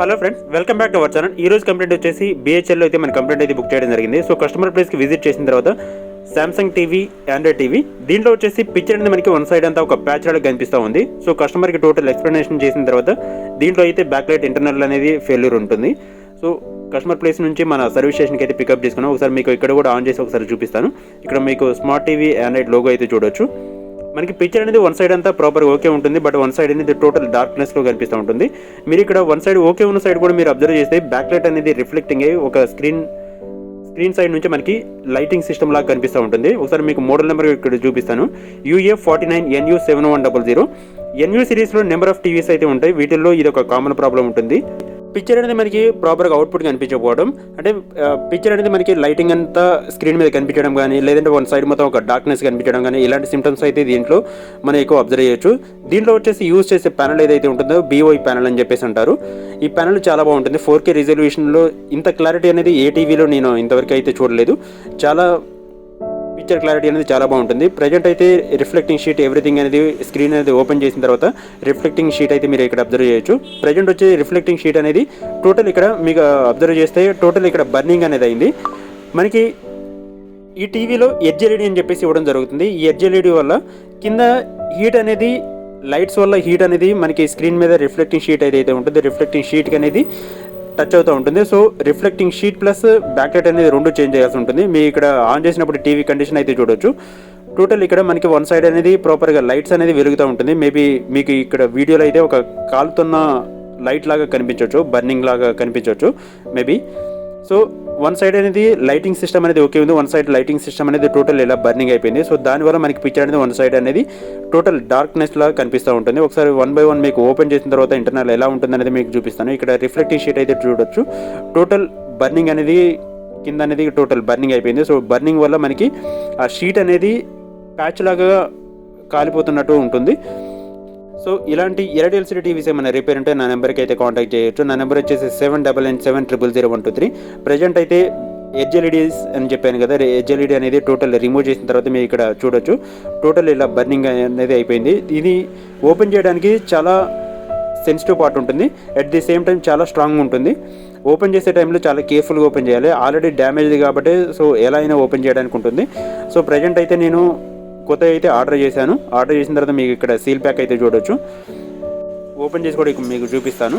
Hello friends, welcome back to our channel. ఈ రోజు complaint వచ్చేసి BHLలో అయితే మన కంప్లైంట్ అయితే బుక్ చేయడం జరిగింది. సో కస్టమర్ ప్లేస్కి విజిట్ చేసిన తర్వాత సామ్సంగ్ టీవీ, ఆండ్రాయిడ్ టీవీ, దీంట్లో వచ్చేసి పిక్చర్ అనేది మనకి వన్ సైడ్ అంతా ఒక ప్యాచ్ లాగా కనిపిస్తూ ఉంది. సో కస్టమర్కి టోటల్ ఎక్స్ప్లెనేషన్ చేసిన తర్వాత దీంట్లో అయితే బ్యాక్ లైట్ ఇంటర్నల్ అనేది ఫెయిల్యూర్ ఉంటుంది. సో కస్టమర్ ప్లేస్ నుంచి మన సర్వీస్ స్టేషన్కి అయితే పికప్ చేసుకున్నాం. ఒకసారి మీకు ఇక్కడ కూడా ఆన్ చేసి ఒకసారి చూపిస్తాను. ఇక్కడ మీకు స్మార్ట్ టీవీ, ఆండ్రాయిడ్ లోగో అయితే చూడొచ్చు. మనకి పిక్చర్ అనేది వన్ సైడ్ అంతా ప్రాపర్ ఓకే ఉంటుంది, బట్ వన్ సైడ్ అనేది టోటల్ డార్క్నెస్లో కనిపిస్తూ ఉంటుంది. మీరు ఇక్కడ వన్ సైడ్ ఓకే ఉన్న సైడ్ కూడా మీరు అబ్జర్వ్ చేస్తే బ్యాక్ లైట్ అనేది రిఫ్లెక్టింగ్ అయ్యి ఒక స్క్రీన్ సైడ్ నుంచి మనకి లైటింగ్ సిస్టమ్ లాగా కనిపిస్తూ ఉంటుంది. ఒకసారి మీకు మోడల్ నెంబర్ ఇక్కడ చూపిస్తాను. UF49NU7100. NU సిరీస్లో నెంబర్ ఆఫ్ టీవీస్ అయితే ఉంటాయి. వీటిల్లో ఇది ఒక కామన్ ప్రాబ్లం ఉంటుంది. పిక్చర్ అనేది మనకి ప్రాపర్గా అవుట్పుట్ కనిపించకపోవడం, అంటే పిక్చర్ అనేది మనకి లైటింగ్ అంతా స్క్రీన్ మీద కనిపించడం కానీ, లేదంటే వన్ సైడ్ మొత్తం ఒక డార్క్నెస్ కనిపించడం కానీ, ఇలాంటి సిమ్టమ్స్ అయితే దీంట్లో మనం ఎక్కువ అబ్జర్వ్ చేయొచ్చు. దీంట్లో వచ్చేసి యూజ్ చేసే ప్యానల్ ఏదైతే ఉంటుందో BOI ప్యానల్ అని చెప్పేసి అంటారు. ఈ ప్యానల్ చాలా బాగుంటుంది. 4K రిజల్యూషన్లో ఇంత క్లారిటీ అనేది ఏ టీవీలో నేను ఇంతవరకు అయితే చూడలేదు. చాలా పిక్చర్ క్లారిటీ అనేది చాలా బాగుంటుంది. ప్రజెంట్ అయితే రిఫ్లెక్టింగ్ షీట్ ఎవ్రీథింగ్ అనేది స్క్రీన్ అనేది ఓపెన్ చేసిన తర్వాత రిఫ్లెక్టింగ్ షీట్ అయితే మీరు ఇక్కడ అబ్జర్వ్ చేయొచ్చు. ప్రజెంట్ వచ్చే రిఫ్లెక్టింగ్ షీట్ అనేది టోటల్ ఇక్కడ మీకు అబ్జర్వ్ చేస్తే టోటల్ ఇక్కడ బర్నింగ్ అనేది అయింది. మనకి ఈ టీవీలో HLED అని చెప్పేసి ఇవ్వడం జరుగుతుంది. ఈ HLED వల్ల కింద హీట్ అనేది, లైట్స్ వల్ల హీట్ అనేది మనకి స్క్రీన్ మీద రిఫ్లెక్టింగ్ షీట్ ఏదైతే ఉంటుంది, రిఫ్లెక్టింగ్ షీట్కి అనేది టచ్ అవుతూ ఉంటుంది. So reflecting sheet plus back light అనేది రెండు చేంజ్ చేయాల్సి ఉంటుంది. మీ ఇక్కడ ఆన్ చేసినప్పుడు టీవీ కండిషన్ అయితే చూడొచ్చు. టోటల్ ఇక్కడ మనకి వన్ సైడ్ అనేది ప్రాపర్గా లైట్స్ అనేది వెలుగుతూ ఉంటుంది. మేబీ మీకు ఇక్కడ వీడియోలో అయితే ఒక కాలుతున్న లైట్ లాగా కనిపించవచ్చు, బర్నింగ్ లాగా కనిపించవచ్చు మేబీ. సో వన్ సైడ్ అనేది లైటింగ్ సిస్టమ్ అనేది ఓకే ఉంది, వన్ సైడ్ లైటింగ్ సిస్టమ్ అనేది టోటల్ ఇలా బర్నింగ్ అయిపోయింది. సో దానివల్ల మనకి పిక్చర్ అనేది వన్ సైడ్ అనేది టోటల్ డార్క్నెస్ లాగా కనిపిస్తూ ఉంటుంది. ఒకసారి 1 by 1 మీకు ఓపెన్ చేసిన తర్వాత ఇంటర్నల్ ఎలా ఉంటుంది అనేది మీకు చూపిస్తాను. ఇక్కడ రిఫ్లెక్టింగ్ షీట్ అయితే చూడొచ్చు. టోటల్ బర్నింగ్ అనేది కింద అనేది టోటల్ బర్నింగ్ అయిపోయింది. సో బర్నింగ్ వల్ల మనకి ఆ షీట్ అనేది ప్యాచ్ లాగా కాలిపోతున్నట్టు ఉంటుంది. సో ఇలాంటి ఎర్రడ్ LCD టీవీస్ ఏమైనా రిపేర్ ఉంటే నా నెంబర్కి అయితే కాంటాక్ట్ చేయొచ్చు. నా నెంబర్ వచ్చేసి 7997000123. ప్రజెంట్ అయితే HLEDs అని చెప్పాను కదా, HLED అనేది టోటల్ రిమూవ్ చేసిన తర్వాత మీరు ఇక్కడ చూడొచ్చు. టోటల్ ఇలా బర్నింగ్ అనేది అయిపోయింది. ఇది ఓపెన్ చేయడానికి చాలా సెన్సిటివ్ పార్ట్ ఉంటుంది, అట్ ది సేమ్ టైం చాలా స్ట్రాంగ్ ఉంటుంది. ఓపెన్ చేసే టైంలో చాలా కేర్ఫుల్గా ఓపెన్ చేయాలి. ఆల్రెడీ డ్యామేజ్ది కాబట్టి సో ఎలా అయినా ఓపెన్ చేయడానికి ఉంటుంది. సో ప్రజెంట్ అయితే నేను కొత్త అయితే ఆర్డర్ చేశాను. ఆర్డర్ చేసిన తర్వాత మీకు ఇక్కడ సీల్ ప్యాక్ అయితే చూడొచ్చు. ఓపెన్ చేసి కూడా మీకు చూపిస్తాను.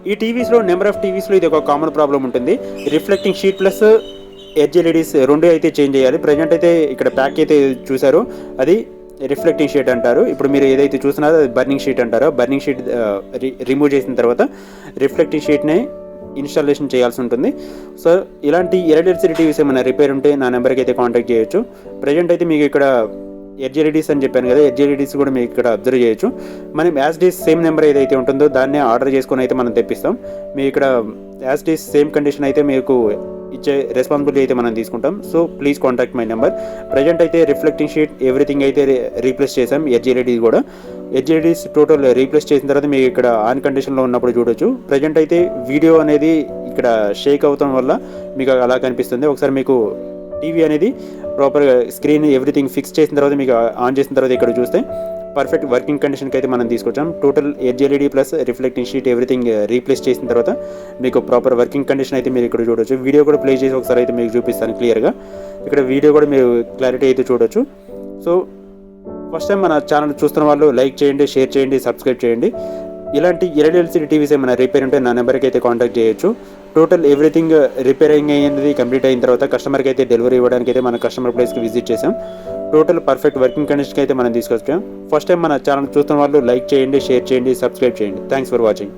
ఈ టీవీస్లో నెంబర్ ఆఫ్ టీవీస్లో ఇది ఒక కామన్ ప్రాబ్లం ఉంటుంది. రిఫ్లెక్టింగ్ షీట్ ప్లస్ HLEDs రెండు అయితే చేంజ్ చేయాలి. ప్రజెంట్ అయితే ఇక్కడ ప్యాక్ అయితే చూసారో అది రిఫ్లెక్టింగ్ షీట్ అంటారు. ఇప్పుడు మీరు ఏదైతే చూస్తున్నారో అది బర్నింగ్ షీట్ అంటారో. బర్నింగ్ షీట్ రిమూవ్ చేసిన తర్వాత రిఫ్లెక్టింగ్ షీట్ని ఇన్స్టాలేషన్ చేయాల్సి ఉంటుంది. సో ఇలాంటి ఎర్రడ్ LCD టీవీస్ ఏమైనా రిపేర్ ఉంటే నా నెంబర్కి అయితే కాంటాక్ట్ చేయొచ్చు. ప్రజెంట్ అయితే మీకు ఇక్కడ HLEDs అని చెప్పాను కదా, HLEDs కూడా మీకు ఇక్కడ అబ్జర్వ్ చేయొచ్చు. మనం యాజ్ డీస్ సేమ్ నెంబర్ ఏదైతే ఉంటుందో దాన్ని ఆర్డర్ చేసుకొని అయితే మనం తెప్పిస్తాం. మీ ఇక్కడ యాజ్ డీస్ సేమ్ కండిషన్ అయితే మీకు ఇచ్చే రెస్పాన్సిబిలిటీ అయితే మనం తీసుకుంటాం. So please contact my number. Present అయితే రిఫ్లెక్టింగ్ షీట్ ఎవ్రీథింగ్ అయితే రీప్లేస్ చేసాం. HLEDs కూడా HLEDs టోటల్ రీప్లేస్ చేసిన తర్వాత మీకు ఇక్కడ ఆన్ కండిషన్లో ఉన్నప్పుడు చూడొచ్చు. ప్రజెంట్ అయితే వీడియో అనేది ఇక్కడ షేక్ అవడం వల్ల మీకు అలా కనిపిస్తుంది. ఒకసారి మీకు టీవీ అనేది ప్రాపర్గా స్క్రీన్ ఎవ్రీథింగ్ ఫిక్స్ చేసిన తర్వాత మీకు ఆన్ చేసిన తర్వాత ఇక్కడ చూస్తే పర్ఫెక్ట్ వర్కింగ్ కండిషన్కి అయితే మనం తీసుకొచ్చాం. Total HLED plus reflecting sheet everything replace చేసిన తర్వాత మీకు ప్రాపర్ వర్కింగ్ కండిషన్ అయితే మీరు ఇక్కడ చూడొచ్చు. వీడియో కూడా ప్లే చేసి ఒకసారి అయితే మీకు చూపిస్తాను క్లియర్గా. ఇక్కడ వీడియో కూడా మీరు క్లారిటీ అయితే చూడొచ్చు. సో ఫస్ట్ టైం మన ఛానల్ చూస్తున్న వాళ్ళు లైక్ చేయండి, షేర్ చేయండి, సబ్స్క్రైబ్ చేయండి. ఇలాంటి ఎర్రడ్ LCD టీవీస్ ఏమైనా రిపేర్ ఉంటే నా నెంబర్కి అయితే కాంటాక్ట్ చేయొచ్చు. టోటల్ ఎవ్రీథింగ్ రిపేరింగ్ అయ్యింది కంప్లీట్ అయిన తర్వాత కస్టమర్కి అయితే డెలివరీ ఇవ్వడానికి అయితే మన కస్టమర్ ప్లేస్కి విజిట్ చేసాం. టోటల్ పర్ఫెక్ట్ వర్కింగ్ కండిషన్కి అయితే మనం తీసుకొచ్చాం. ఫస్ట్ టైం మన ఛానల్ చూస్తున్న వాళ్ళు లైక్ చేయండి, షేర్ చేయండి, సబ్స్క్రైబ్ చేయండి. Thanks for watching.